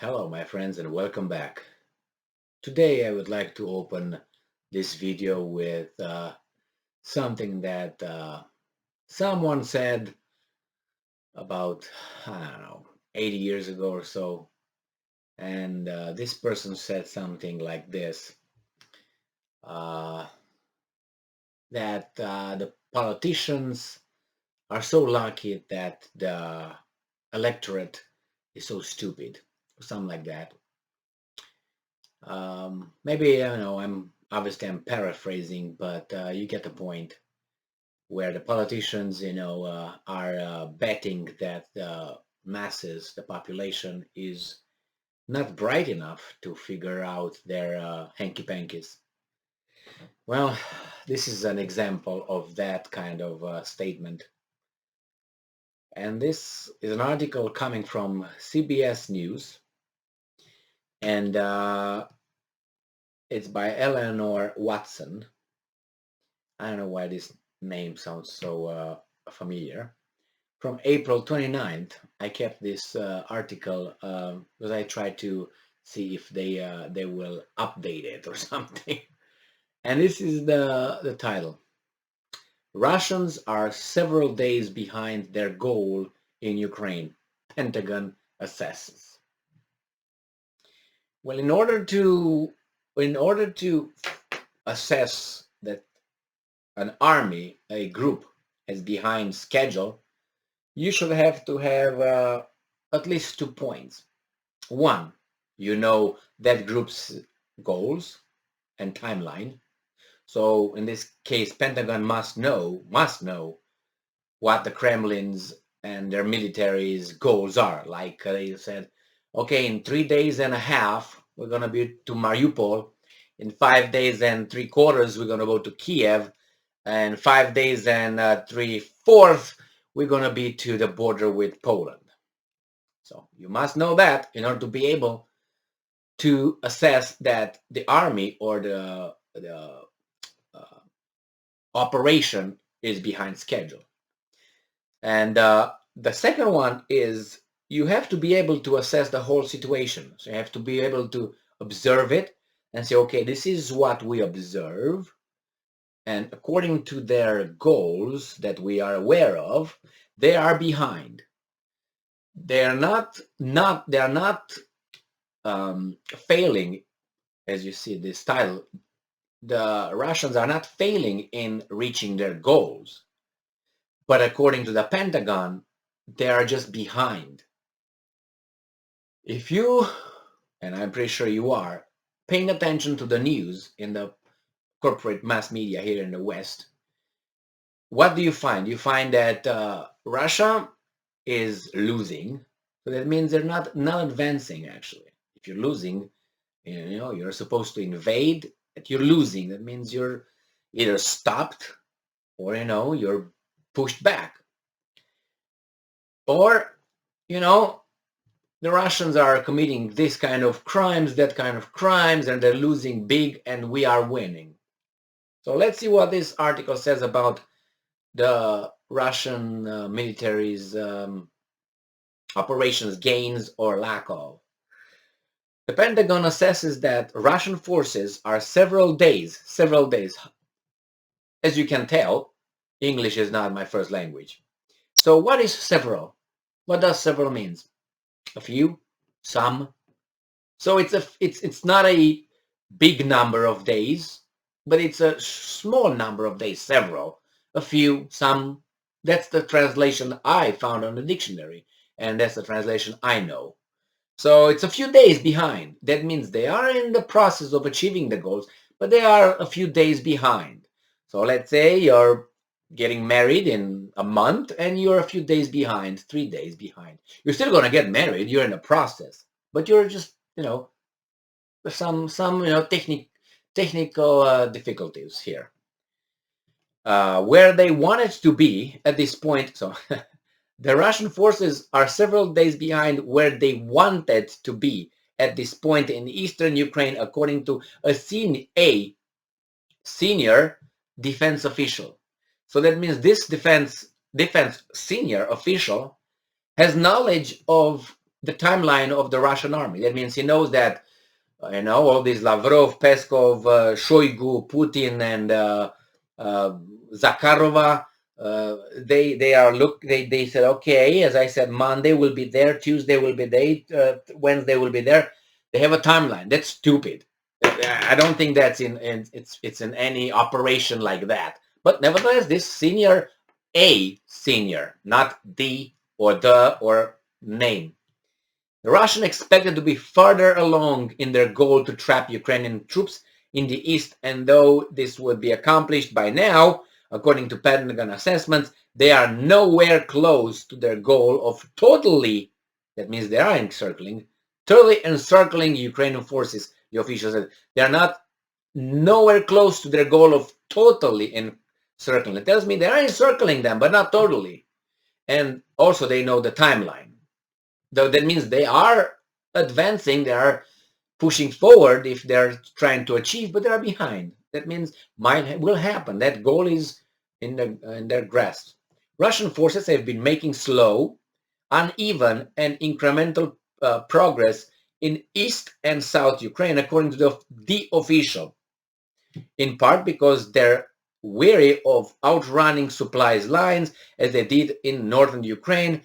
Hello my friends and welcome back. Today I would like to open this video with something that someone said about, I don't know, 80 years ago or so. And this person said something like this, uh, that the politicians are so lucky that the electorate is so stupid, or something like that. Maybe, I don't know, I'm paraphrasing, but you get the point, where the politicians, are betting that the masses, the population, is not bright enough to figure out their hanky-pankies. Well, this is an example of that kind of statement. And this is an article coming from CBS News, and it's by Eleanor Watson. I don't know why this name sounds so familiar. From April 29th, I kept this article because I tried to see if they will update it or something. And this is the title. Russians are several days behind their goal in Ukraine, Pentagon assesses. Well, in order to assess that an army, a group, is behind schedule, you should have to have at least 2 points. One, you know that group's goals and timeline. So in this case, Pentagon must know what the Kremlin's and their military's goals are. Like they said, okay, in 3 days and a half, we're going to be to Mariupol. In 5 days and 3/4, we're going to go to Kiev. And 5 days and 3/4, we're going to be to the border with Poland. So you must know that in order to be able to assess that the army or the operation is behind schedule. And the second one is you have to be able to assess the whole situation. So you have to be able to observe it and say, okay, this is what we observe. And according to their goals that we are aware of, they are behind. They are not failing, as you see this title. The Russians are not failing in reaching their goals, but according to the Pentagon, they are just behind. If you, and I'm pretty sure you are, paying attention to the news in the corporate mass media here in the West, what do you find? You find that Russia is losing, so that means they're not advancing. Actually, if you're losing, you're supposed to invade. If you're losing, that means you're either stopped or you're pushed back, or the Russians are committing this kind of crimes, that kind of crimes, and they're losing big, and we are winning. So let's see what this article says about the Russian military's operations gains or lack of. The Pentagon assesses that Russian forces are several days. As you can tell, English is not my first language. So what is several? What does several means? A few, some. So it's not a big number of days, but it's a small number of days, several, a few, some. That's the translation I found on the dictionary, and that's the translation I know. So it's a few days behind. That means they are in the process of achieving the goals, but they are a few days behind. So let's say you're getting married in a month and you're a few days behind, 3 days behind. You're still going to get married. You're in the process, but you're just, some technical difficulties here. Where they wanted to be at this point, so the Russian forces are several days behind where they wanted to be at this point in eastern Ukraine, according to a senior defense official. So that means this defense senior official has knowledge of the timeline of the Russian army. That means he knows that, all these Lavrov, Peskov, Shoigu, Putin, and uh, Zakharova, they said, okay, as I said, Monday will be there, Tuesday will be there, Wednesday will be there. They have a timeline. That's stupid. I don't think that's it's in any operation like that. But nevertheless, this senior, not the or the or name. The Russians expected to be further along in their goal to trap Ukrainian troops in the east, and though this would be accomplished by now, according to Pentagon assessments, they are nowhere close to their goal of that means they are totally encircling Ukrainian forces, the officials said. They are not nowhere close to their goal of totally encircling. It tells me they are encircling them, but not totally. And also they know the timeline. Though that means they are advancing, they are pushing forward if they're trying to achieve, but they are behind. That means will happen. That goal is in their grasp. Russian forces have been making slow, uneven, and incremental progress in East and South Ukraine, according to the official, in part because they're weary of outrunning supplies lines as they did in northern Ukraine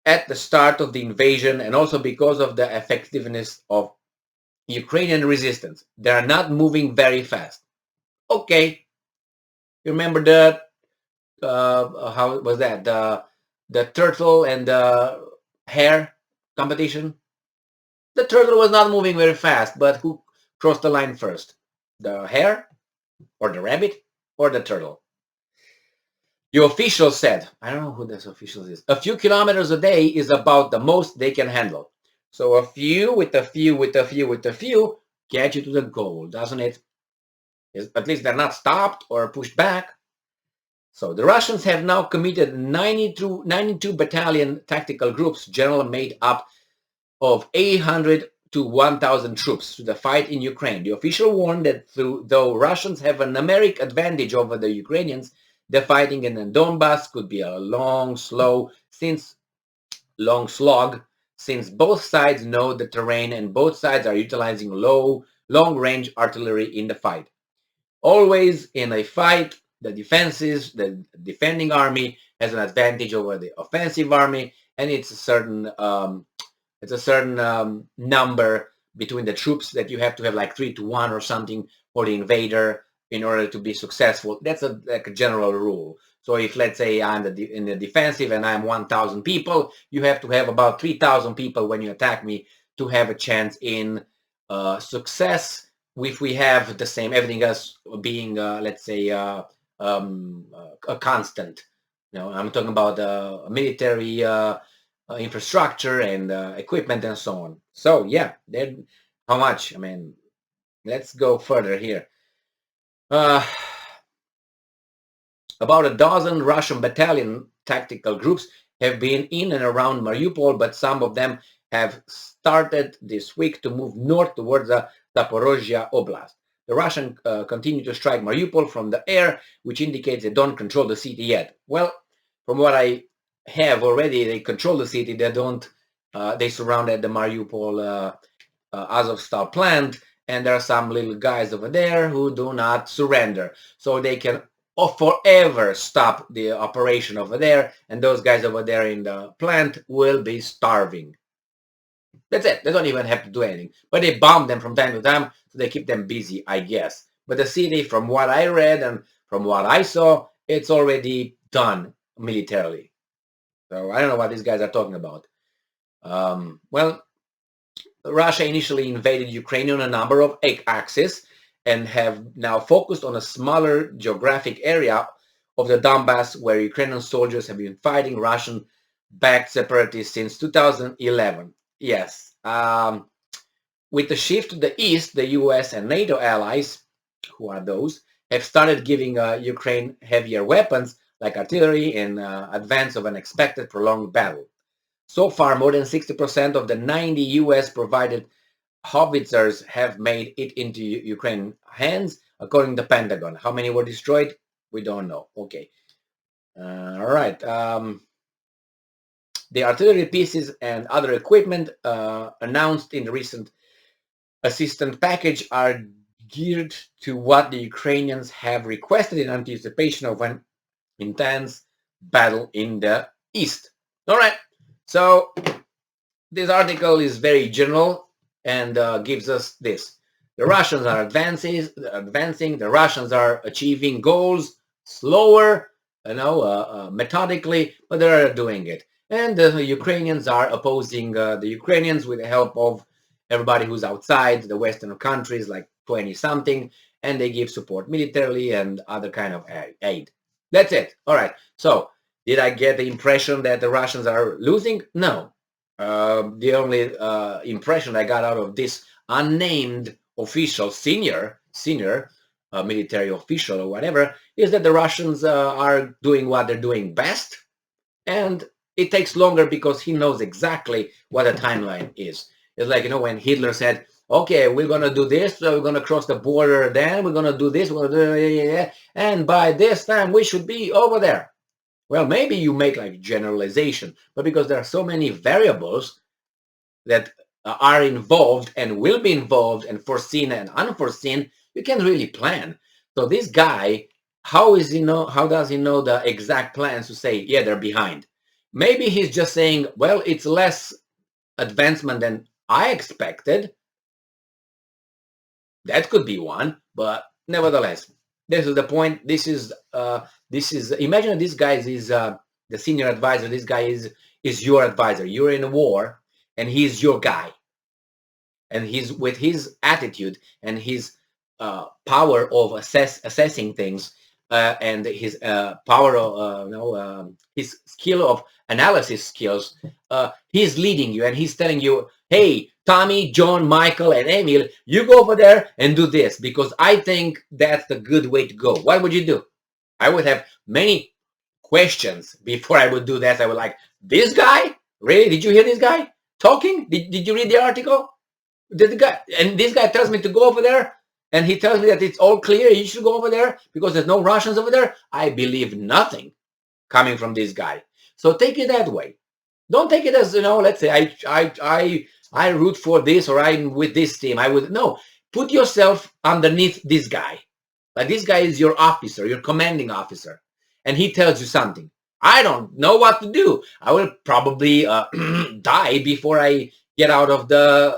at the start of the invasion, and also because of the effectiveness of Ukrainian resistance. They are not moving very fast. Okay, you remember the how was that the turtle and the hare competition? The turtle was not moving very fast, but who crossed the line first? The hare or the rabbit or the turtle? The official said, I don't know who this official is, a few kilometers a day is about the most they can handle. So a few with a few with a few with a few get you to the goal, doesn't it? At least they're not stopped or pushed back. So the Russians have now committed 92 battalion tactical groups, generally made up of 800 to 1,000 troops to the fight in Ukraine. The official warned that though Russians have a numeric advantage over the Ukrainians, the fighting in the Donbass could be a long slog, since both sides know the terrain and both sides are utilizing long-range artillery in the fight. Always in a fight, the defending army has an advantage over the offensive army, and it's a certain number between the troops that you have to have, like 3-1 or something for the invader in order to be successful. That's like a general rule. So if, let's say, I'm in the defensive and I'm 1,000 people, you have to have about 3,000 people when you attack me to have a chance in success. If we have the same, everything else being, let's say, a constant. I'm talking about military infrastructure and equipment and so on. So yeah, how much? I mean, let's go further here. About a dozen Russian battalion tactical groups have been in and around Mariupol, but some of them have started this week to move north towards the Zaporozhye Oblast. The Russians continue to strike Mariupol from the air, which indicates they don't control the city yet. Well, from what I have already, they control the city. They surrounded the Mariupol Azovstal plant, and there are some little guys over there who do not surrender. So they can forever stop the operation over there, and those guys over there in the plant will be starving. That's it. They don't even have to do anything. But they bomb them from time to time, so they keep them busy, I guess. But the city, from what I read and from what I saw, it's already done militarily. So I don't know what these guys are talking about. Well, Russia initially invaded Ukraine on a number of axes and have now focused on a smaller geographic area of the Donbass, where Ukrainian soldiers have been fighting Russian-backed separatists since 2011. Yes. With the shift to the east, the US and NATO allies, who are those, have started giving Ukraine heavier weapons like artillery in advance of an expected prolonged battle. So far, more than 60% of the 90 US-provided howitzers have made it into Ukraine hands, according to the Pentagon. How many were destroyed? We don't know. Okay. All right. The artillery pieces and other equipment announced in the recent assistance package are geared to what the Ukrainians have requested in anticipation of an intense battle in the east. All right, so this article is very general and gives us this. The Russians are advancing. The Russians are achieving goals slower, methodically, but they're doing it. And the Ukrainians are opposing the Ukrainians with the help of everybody who's outside the Western countries, like 20 something, and they give support militarily and other kind of aid. That's it. All right. So did I get the impression that the Russians are losing? No. The only impression I got out of this unnamed official, senior military official or whatever, is that the Russians are doing what they're doing best, and it takes longer because he knows exactly what the timeline is. It's like, when Hitler said, okay, we're going to do this, so we're going to cross the border, then we're going to do this, we're going to do, and by this time we should be over there. Well, maybe you make like generalization, but because there are so many variables that are involved and will be involved and foreseen and unforeseen, you can't really plan. So this guy, how does he know the exact plans to say, yeah, they're behind? Maybe he's just saying, well, it's less advancement than I expected. That could be one, but nevertheless, this is the point. This is imagine this guy is the senior advisor. This guy is your advisor. You're in a war, and he's your guy. And he's with his attitude and his power of assessing things and his power of his skill of analysis skills. He's leading you and he's telling you, hey, Tommy, John, Michael, and Emil, you go over there and do this because I think that's the good way to go. What would you do? I would have many questions before I would do that. I would like, this guy? Really? Did you hear this guy talking? Did you read the article? This guy tells me to go over there, and he tells me that it's all clear. You should go over there because there's no Russians over there. I believe nothing coming from this guy. So take it that way. Don't take it as let's say I root for this or I'm with this team. No. Put yourself underneath this guy. Like this guy is your officer, your commanding officer, and he tells you something. I don't know what to do. I will probably die before I get out of the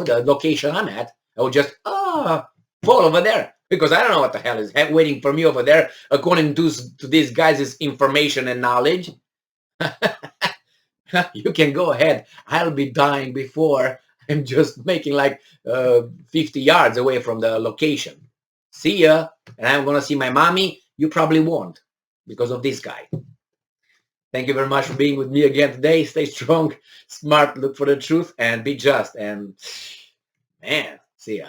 the location I'm at. I will just fall over there because I don't know what the hell is waiting for me over there according to these guys' information and knowledge. You can go ahead. I'll be dying before I'm just making like 50 yards away from the location. See ya. And I'm going to see my mommy. You probably won't because of this guy. Thank you very much for being with me again today. Stay strong, smart, look for the truth, and be just. And man, see ya.